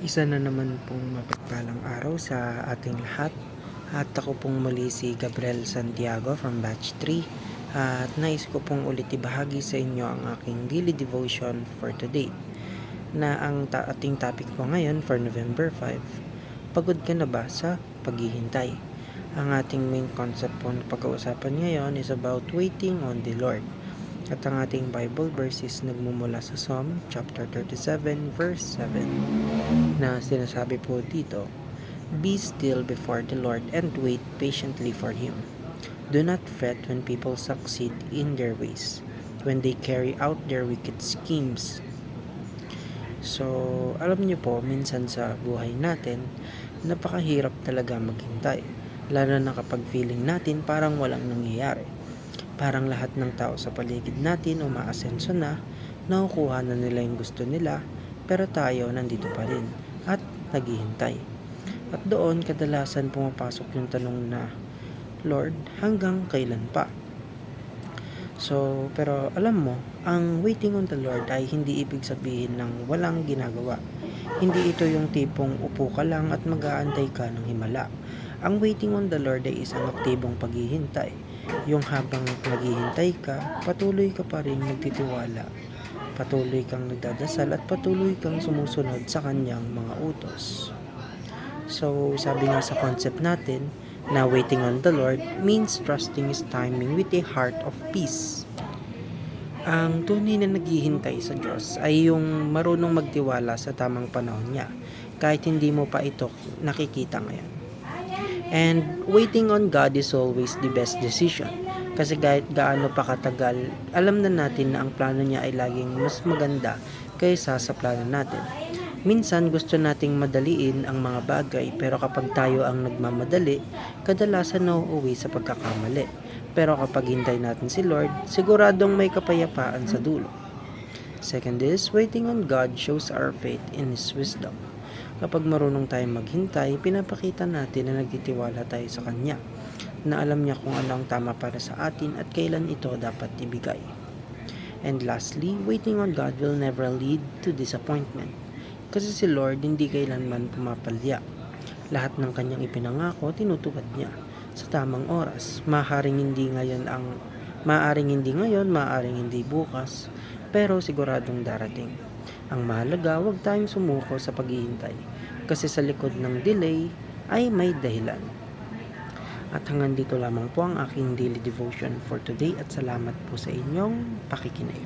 Isa na naman pong mapagpalang araw sa ating lahat. At ako pong muli si Gabriel Santiago from Batch 3. At nais ko pong ulit ibahagi sa inyo ang aking daily devotion for today. Na ang ating topic po ngayon for November 5. Pagod ka na ba sa paghihintay? Ang ating main concept po na pag-uusapan ngayon is about waiting on the Lord. At ang ating Bible verse is nagmumula sa Psalm chapter 37 verse 7 na sinasabi po dito, "Be still before the Lord and wait patiently for Him. Do not fret when people succeed in their ways, when they carry out their wicked schemes." So, alam niyo po, minsan sa buhay natin, napakahirap talaga maghintay. Lalo na kapag feeling natin parang walang nangyayari. Parang lahat ng tao sa paligid natin umaasenso na, nakukuha na nila yung gusto nila, pero tayo nandito pa rin at naghihintay. At doon kadalasan pumapasok yung tanong na, Lord, hanggang kailan pa? So, pero alam mo, ang waiting on the Lord ay hindi ibig sabihin ng walang ginagawa. Hindi ito yung tipong upo ka lang at mag-aantay ka ng himala. Ang waiting on the Lord ay isang aktibong paghihintay. Yung habang naghihintay ka, patuloy ka pa rin magtitiwala. Patuloy kang nagdadasal at patuloy kang sumusunod sa kanyang mga utos. So, sabi nga sa concept natin, na waiting on the Lord means trusting His timing with a heart of peace. Ang tunay na naghihintay sa Diyos ay yung marunong magtiwala sa tamang panahon niya, kahit hindi mo pa ito nakikita ngayon. And waiting on God is always the best decision. Kasi kahit gaano pa katagal, alam na natin na ang plano niya ay laging mas maganda kaysa sa plano natin. Minsan gusto nating madaliin ang mga bagay, pero kapag tayo ang nagmamadali, kadalasan nauuwi sa pagkakamali. Pero kapag hintay natin si Lord, siguradong may kapayapaan sa dulo. Second is, waiting on God shows our faith in His wisdom. Kapag marunong tayong maghintay, pinapakita natin na nagtitiwala tayo sa Kanya, na alam niya kung ano ang tama para sa atin at kailan ito dapat ibigay. And lastly, waiting on God will never lead to disappointment. Kasi si Lord hindi kailanman pumapalya. Lahat ng kanyang ipinangako, tinutupad niya sa tamang oras. Maaring hindi ngayon, maaring hindi bukas, pero siguradong darating. Ang mahalaga, huwag tayong sumuko sa paghihintay. Kasi sa likod ng delay ay may dahilan. At hanggang dito lamang po ang aking daily devotion for today at salamat po sa inyong pakikinig.